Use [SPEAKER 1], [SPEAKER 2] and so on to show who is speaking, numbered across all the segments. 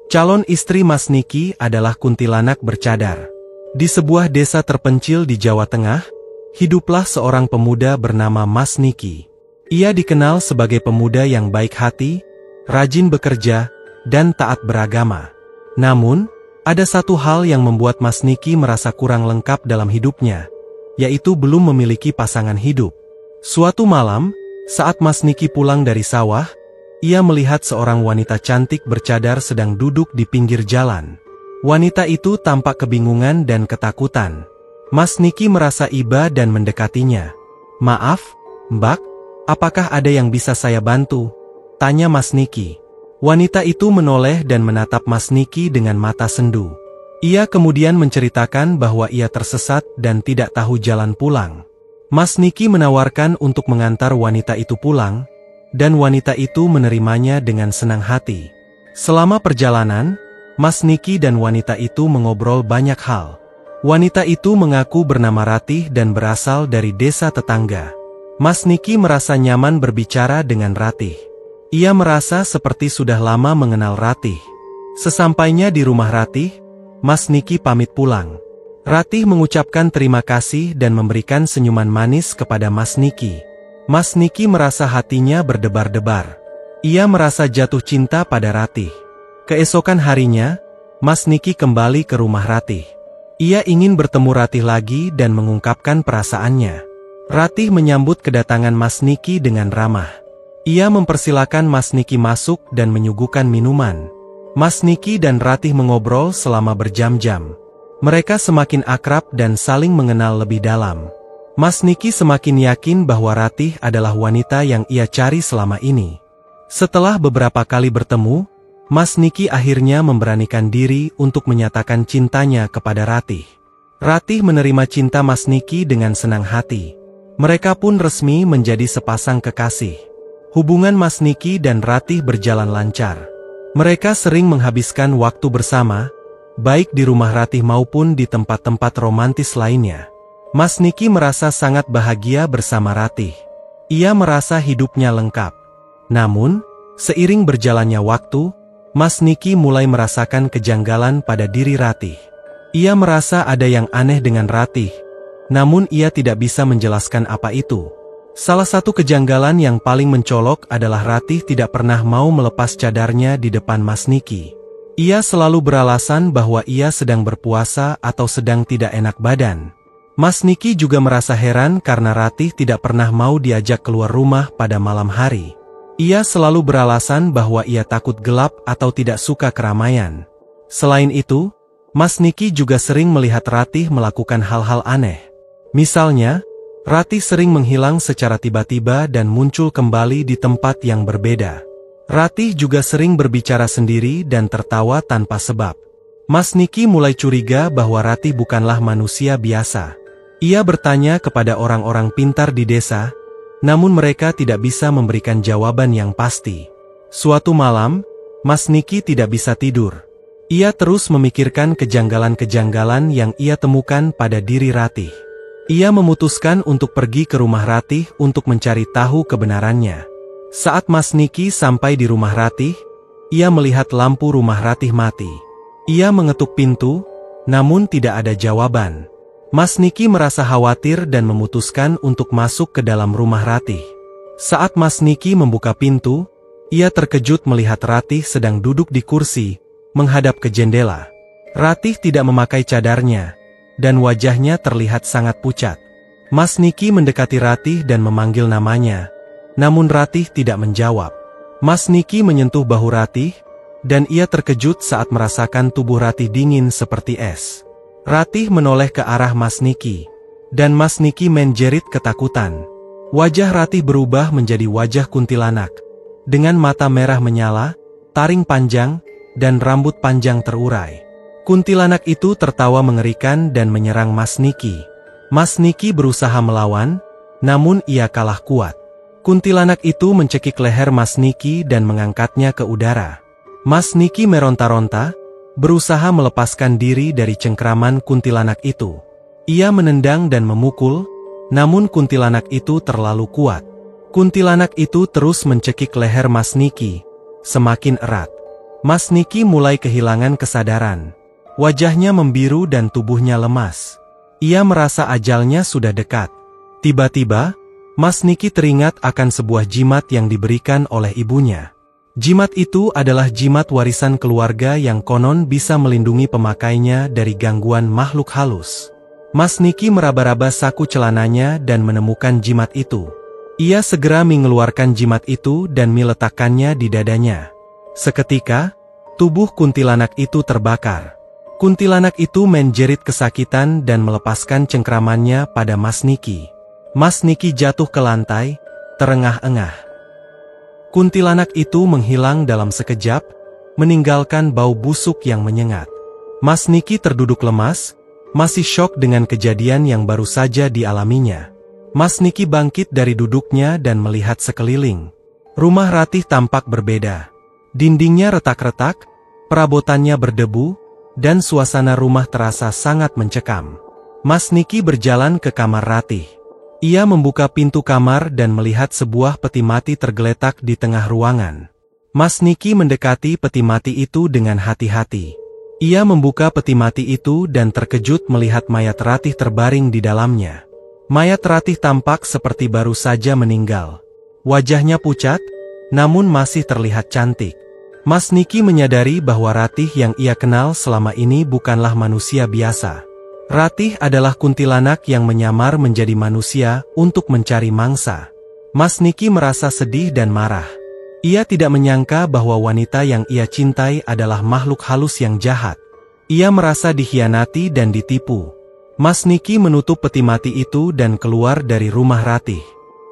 [SPEAKER 1] Calon istri Mas Niki adalah kuntilanak bercadar. Di sebuah desa terpencil di Jawa Tengah, hiduplah seorang pemuda bernama Mas Niki. Ia dikenal sebagai pemuda yang baik hati, rajin bekerja, dan taat beragama. Namun, ada satu hal yang membuat Mas Niki merasa kurang lengkap dalam hidupnya, yaitu belum memiliki pasangan hidup. Suatu malam, saat Mas Niki pulang dari sawah, ia melihat seorang wanita cantik bercadar sedang duduk di pinggir jalan. Wanita itu tampak kebingungan dan ketakutan. Mas Niki merasa iba dan mendekatinya. "Maaf, Mbak, apakah ada yang bisa saya bantu?" tanya Mas Niki. Wanita itu menoleh dan menatap Mas Niki dengan mata sendu. Ia kemudian menceritakan bahwa ia tersesat dan tidak tahu jalan pulang. Mas Niki menawarkan untuk mengantar wanita itu pulang, dan wanita itu menerimanya dengan senang hati. Selama perjalanan, Mas Niki dan wanita itu mengobrol banyak hal. Wanita itu mengaku bernama Ratih dan berasal dari desa tetangga. Mas Niki merasa nyaman berbicara dengan Ratih. Ia merasa seperti sudah lama mengenal Ratih. Sesampainya di rumah Ratih, Mas Niki pamit pulang. Ratih mengucapkan terima kasih dan memberikan senyuman manis kepada Mas Niki. Mas Niki merasa hatinya berdebar-debar. Ia merasa jatuh cinta pada Ratih. Keesokan harinya, Mas Niki kembali ke rumah Ratih. Ia ingin bertemu Ratih lagi dan mengungkapkan perasaannya. Ratih menyambut kedatangan Mas Niki dengan ramah. Ia mempersilakan Mas Niki masuk dan menyuguhkan minuman. Mas Niki dan Ratih mengobrol selama berjam-jam. Mereka semakin akrab dan saling mengenal lebih dalam. Mas Niki semakin yakin bahwa Ratih adalah wanita yang ia cari selama ini. Setelah beberapa kali bertemu, Mas Niki akhirnya memberanikan diri untuk menyatakan cintanya kepada Ratih. Ratih menerima cinta Mas Niki dengan senang hati. Mereka pun resmi menjadi sepasang kekasih. Hubungan Mas Niki dan Ratih berjalan lancar. Mereka sering menghabiskan waktu bersama, baik di rumah Ratih maupun di tempat-tempat romantis lainnya. Mas Niki merasa sangat bahagia bersama Ratih. Ia merasa hidupnya lengkap. Namun, seiring berjalannya waktu, Mas Niki mulai merasakan kejanggalan pada diri Ratih. Ia merasa ada yang aneh dengan Ratih, namun ia tidak bisa menjelaskan apa itu. Salah satu kejanggalan yang paling mencolok adalah Ratih tidak pernah mau melepas cadarnya di depan Mas Niki. Ia selalu beralasan bahwa ia sedang berpuasa atau sedang tidak enak badan. Mas Niki juga merasa heran karena Ratih tidak pernah mau diajak keluar rumah pada malam hari. Ia selalu beralasan bahwa ia takut gelap atau tidak suka keramaian. Selain itu, Mas Niki juga sering melihat Ratih melakukan hal-hal aneh. Misalnya, Ratih sering menghilang secara tiba-tiba dan muncul kembali di tempat yang berbeda. Ratih juga sering berbicara sendiri dan tertawa tanpa sebab. Mas Niki mulai curiga bahwa Ratih bukanlah manusia biasa. Ia bertanya kepada orang-orang pintar di desa, namun mereka tidak bisa memberikan jawaban yang pasti. Suatu malam, Mas Niki tidak bisa tidur. Ia terus memikirkan kejanggalan-kejanggalan yang ia temukan pada diri Ratih. Ia memutuskan untuk pergi ke rumah Ratih untuk mencari tahu kebenarannya. Saat Mas Niki sampai di rumah Ratih, ia melihat lampu rumah Ratih mati. Ia mengetuk pintu, namun tidak ada jawaban. Mas Niki merasa khawatir dan memutuskan untuk masuk ke dalam rumah Ratih. Saat Mas Niki membuka pintu, ia terkejut melihat Ratih sedang duduk di kursi, menghadap ke jendela. Ratih tidak memakai cadarnya, dan wajahnya terlihat sangat pucat. Mas Niki mendekati Ratih dan memanggil namanya, namun Ratih tidak menjawab. Mas Niki menyentuh bahu Ratih, dan ia terkejut saat merasakan tubuh Ratih dingin seperti es. Ratih menoleh ke arah Mas Niki, dan Mas Niki menjerit ketakutan. Wajah Ratih berubah menjadi wajah kuntilanak, dengan mata merah menyala, taring panjang, dan rambut panjang terurai. Kuntilanak itu tertawa mengerikan dan menyerang Mas Niki. Mas Niki berusaha melawan, namun ia kalah kuat. Kuntilanak itu mencekik leher Mas Niki dan mengangkatnya ke udara. Mas Niki meronta-ronta, berusaha melepaskan diri dari cengkraman kuntilanak itu. Ia menendang dan memukul, namun kuntilanak itu terlalu kuat. Kuntilanak itu terus mencekik leher Mas Niki, semakin erat. Mas Niki mulai kehilangan kesadaran. Wajahnya membiru dan tubuhnya lemas. Ia merasa ajalnya sudah dekat. Tiba-tiba, Mas Niki teringat akan sebuah jimat yang diberikan oleh ibunya. Jimat itu adalah jimat warisan keluarga yang konon bisa melindungi pemakainya dari gangguan makhluk halus. Mas Niki meraba-raba saku celananya dan menemukan jimat itu. Ia segera mengeluarkan jimat itu dan meletakkannya di dadanya. Seketika, tubuh kuntilanak itu terbakar. Kuntilanak itu menjerit kesakitan dan melepaskan cengkramannya pada Mas Niki. Mas Niki jatuh ke lantai, terengah-engah. Kuntilanak itu menghilang dalam sekejap, meninggalkan bau busuk yang menyengat. Mas Niki terduduk lemas, masih syok dengan kejadian yang baru saja dialaminya. Mas Niki bangkit dari duduknya dan melihat sekeliling. Rumah Ratih tampak berbeda. Dindingnya retak-retak, perabotannya berdebu, dan suasana rumah terasa sangat mencekam. Mas Niki berjalan ke kamar Ratih. Ia membuka pintu kamar dan melihat sebuah peti mati tergeletak di tengah ruangan. Mas Niki mendekati peti mati itu dengan hati-hati. Ia membuka peti mati itu dan terkejut melihat mayat Ratih terbaring di dalamnya. Mayat Ratih tampak seperti baru saja meninggal. Wajahnya pucat, namun masih terlihat cantik. Mas Niki menyadari bahwa Ratih yang ia kenal selama ini bukanlah manusia biasa. Ratih adalah kuntilanak yang menyamar menjadi manusia untuk mencari mangsa. Mas Niki merasa sedih dan marah. Ia tidak menyangka bahwa wanita yang ia cintai adalah makhluk halus yang jahat. Ia merasa dikhianati dan ditipu. Mas Niki menutup peti mati itu dan keluar dari rumah Ratih.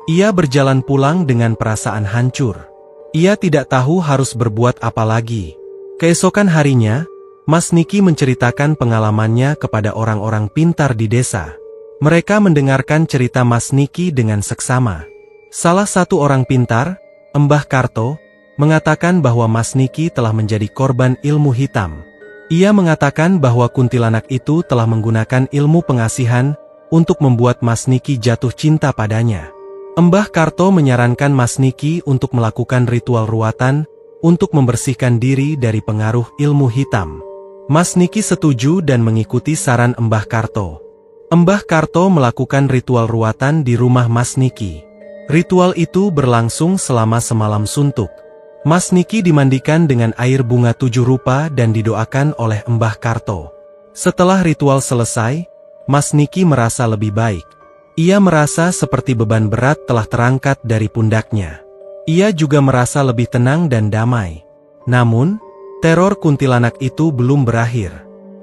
[SPEAKER 1] Ia berjalan pulang dengan perasaan hancur. Ia tidak tahu harus berbuat apa lagi. Keesokan harinya, Mas Niki menceritakan pengalamannya kepada orang-orang pintar di desa. Mereka mendengarkan cerita Mas Niki dengan seksama. Salah satu orang pintar, Mbah Karto, mengatakan bahwa Mas Niki telah menjadi korban ilmu hitam. Ia mengatakan bahwa kuntilanak itu telah menggunakan ilmu pengasihan untuk membuat Mas Niki jatuh cinta padanya. Mbah Karto menyarankan Mas Niki untuk melakukan ritual ruatan untuk membersihkan diri dari pengaruh ilmu hitam. Mas Niki setuju dan mengikuti saran Mbah Karto. Mbah Karto melakukan ritual ruatan di rumah Mas Niki. Ritual itu berlangsung selama semalam suntuk. Mas Niki dimandikan dengan air bunga 7 rupa dan didoakan oleh Mbah Karto. Setelah ritual selesai, Mas Niki merasa lebih baik. Ia merasa seperti beban berat telah terangkat dari pundaknya. Ia juga merasa lebih tenang dan damai. Namun, teror kuntilanak itu belum berakhir.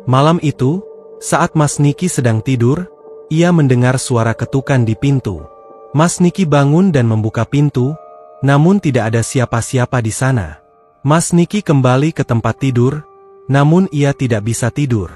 [SPEAKER 1] Malam itu, saat Mas Niki sedang tidur, ia mendengar suara ketukan di pintu. Mas Niki bangun dan membuka pintu, namun tidak ada siapa-siapa di sana. Mas Niki kembali ke tempat tidur, namun ia tidak bisa tidur.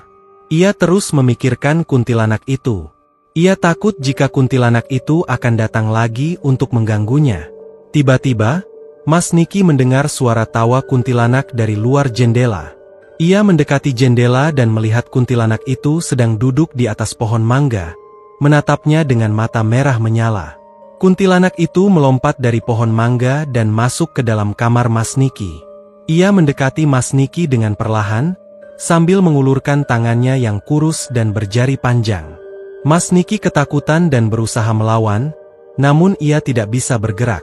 [SPEAKER 1] Ia terus memikirkan kuntilanak itu. Ia takut jika kuntilanak itu akan datang lagi untuk mengganggunya. Tiba-tiba, Mas Niki mendengar suara tawa kuntilanak dari luar jendela. Ia mendekati jendela dan melihat kuntilanak itu sedang duduk di atas pohon mangga, menatapnya dengan mata merah menyala. Kuntilanak itu melompat dari pohon mangga dan masuk ke dalam kamar Mas Niki. Ia mendekati Mas Niki dengan perlahan, sambil mengulurkan tangannya yang kurus dan berjari panjang. Mas Niki ketakutan dan berusaha melawan, namun ia tidak bisa bergerak.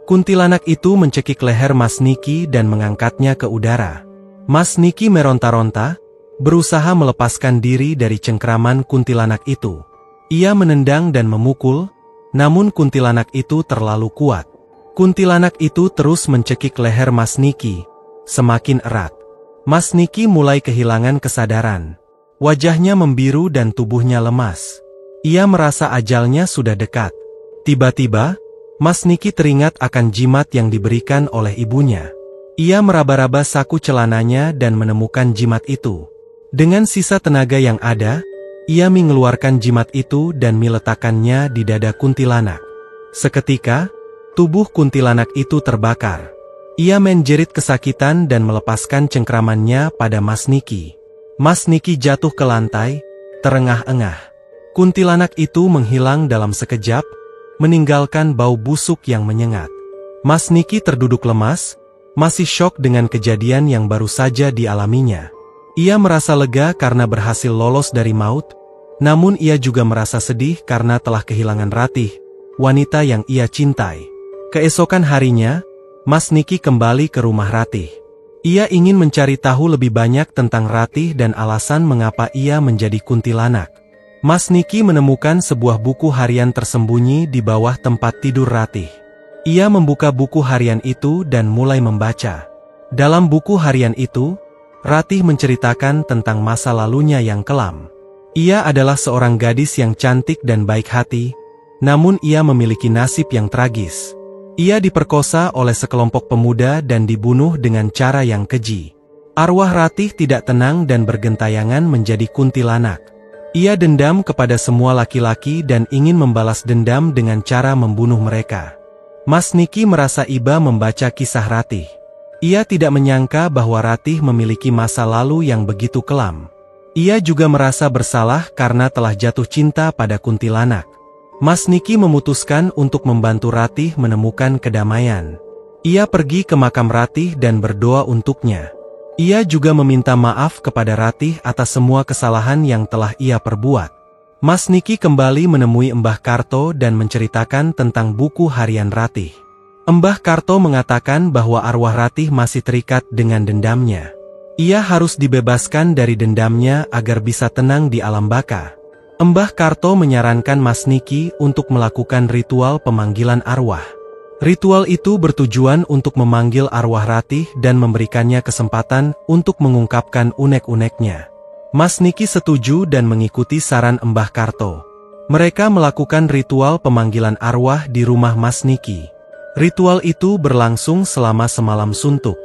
[SPEAKER 1] Kuntilanak itu mencekik leher Mas Niki dan mengangkatnya ke udara. Mas Niki meronta-ronta, berusaha melepaskan diri dari cengkraman kuntilanak itu. Ia menendang dan memukul, namun kuntilanak itu terlalu kuat. Kuntilanak itu terus mencekik leher Mas Niki, semakin erat. Mas Niki mulai kehilangan kesadaran. Wajahnya membiru dan tubuhnya lemas. Ia merasa ajalnya sudah dekat. Tiba-tiba, Mas Niki teringat akan jimat yang diberikan oleh ibunya. Ia meraba-raba saku celananya dan menemukan jimat itu. Dengan sisa tenaga yang ada, ia mengeluarkan jimat itu dan meletakkannya di dada kuntilanak. Seketika, tubuh kuntilanak itu terbakar. Ia menjerit kesakitan dan melepaskan cengkramannya pada Mas Niki. Mas Niki jatuh ke lantai, terengah-engah. Kuntilanak itu menghilang dalam sekejap, meninggalkan bau busuk yang menyengat. Mas Niki terduduk lemas, masih syok dengan kejadian yang baru saja dialaminya. Ia merasa lega karena berhasil lolos dari maut, namun ia juga merasa sedih karena telah kehilangan Ratih, wanita yang ia cintai. Keesokan harinya, Mas Niki kembali ke rumah Ratih. Ia ingin mencari tahu lebih banyak tentang Ratih dan alasan mengapa ia menjadi kuntilanak. Mas Niki menemukan sebuah buku harian tersembunyi di bawah tempat tidur Ratih. Ia membuka buku harian itu dan mulai membaca. Dalam buku harian itu, Ratih menceritakan tentang masa lalunya yang kelam. Ia adalah seorang gadis yang cantik dan baik hati, namun ia memiliki nasib yang tragis. Ia diperkosa oleh sekelompok pemuda dan dibunuh dengan cara yang keji. Arwah Ratih tidak tenang dan bergentayangan menjadi kuntilanak. Ia dendam kepada semua laki-laki dan ingin membalas dendam dengan cara membunuh mereka. Mas Niki merasa iba membaca kisah Ratih. Ia tidak menyangka bahwa Ratih memiliki masa lalu yang begitu kelam. Ia juga merasa bersalah karena telah jatuh cinta pada kuntilanak. Mas Niki memutuskan untuk membantu Ratih menemukan kedamaian. Ia pergi ke makam Ratih dan berdoa untuknya. Ia juga meminta maaf kepada Ratih atas semua kesalahan yang telah ia perbuat. Mas Niki kembali menemui Mbah Karto dan menceritakan tentang buku harian Ratih. Mbah Karto mengatakan bahwa arwah Ratih masih terikat dengan dendamnya. Ia harus dibebaskan dari dendamnya agar bisa tenang di alam baka. Mbah Karto menyarankan Mas Niki untuk melakukan ritual pemanggilan arwah. Ritual itu bertujuan untuk memanggil arwah Ratih dan memberikannya kesempatan untuk mengungkapkan unek-uneknya. Mas Niki setuju dan mengikuti saran Mbah Karto. Mereka melakukan ritual pemanggilan arwah di rumah Mas Niki. Ritual itu berlangsung selama semalam suntuk.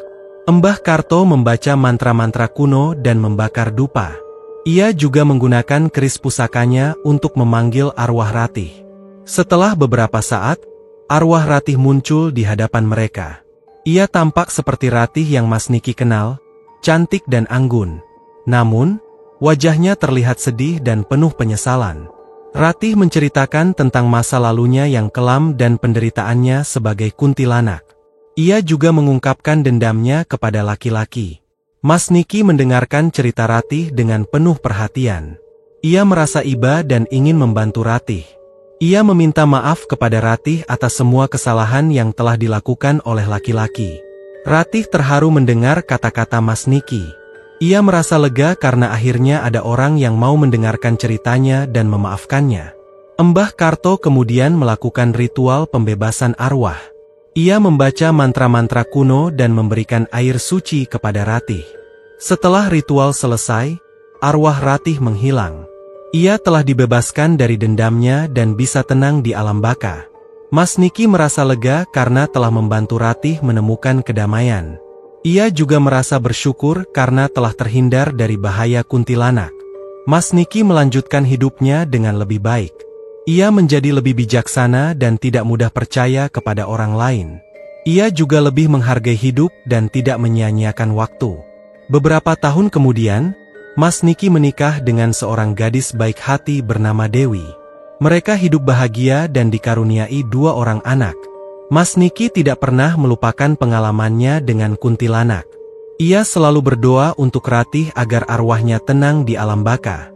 [SPEAKER 1] Mbah Karto membaca mantra-mantra kuno dan membakar dupa. Ia juga menggunakan keris pusakanya untuk memanggil arwah Ratih. Setelah beberapa saat, arwah Ratih muncul di hadapan mereka. Ia tampak seperti Ratih yang Mas Niki kenal, cantik dan anggun. Namun, wajahnya terlihat sedih dan penuh penyesalan. Ratih menceritakan tentang masa lalunya yang kelam dan penderitaannya sebagai kuntilanak. Ia juga mengungkapkan dendamnya kepada laki-laki. Mas Niki mendengarkan cerita Ratih dengan penuh perhatian. Ia merasa iba dan ingin membantu Ratih. Ia meminta maaf kepada Ratih atas semua kesalahan yang telah dilakukan oleh laki-laki. Ratih terharu mendengar kata-kata Mas Niki. Ia merasa lega karena akhirnya ada orang yang mau mendengarkan ceritanya dan memaafkannya. Mbah Karto kemudian melakukan ritual pembebasan arwah. Ia membaca mantra-mantra kuno dan memberikan air suci kepada Ratih. Setelah ritual selesai, arwah Ratih menghilang. Ia telah dibebaskan dari dendamnya dan bisa tenang di alam baka. Mas Niki merasa lega karena telah membantu Ratih menemukan kedamaian. Ia juga merasa bersyukur karena telah terhindar dari bahaya kuntilanak. Mas Niki melanjutkan hidupnya dengan lebih baik. Ia menjadi lebih bijaksana dan tidak mudah percaya kepada orang lain. Ia juga lebih menghargai hidup dan tidak menyia-nyiakan waktu. Beberapa tahun kemudian, Mas Niki menikah dengan seorang gadis baik hati bernama Dewi. Mereka hidup bahagia dan dikaruniai 2 orang anak. Mas Niki tidak pernah melupakan pengalamannya dengan kuntilanak. Ia selalu berdoa untuk Ratih agar arwahnya tenang di alam baka.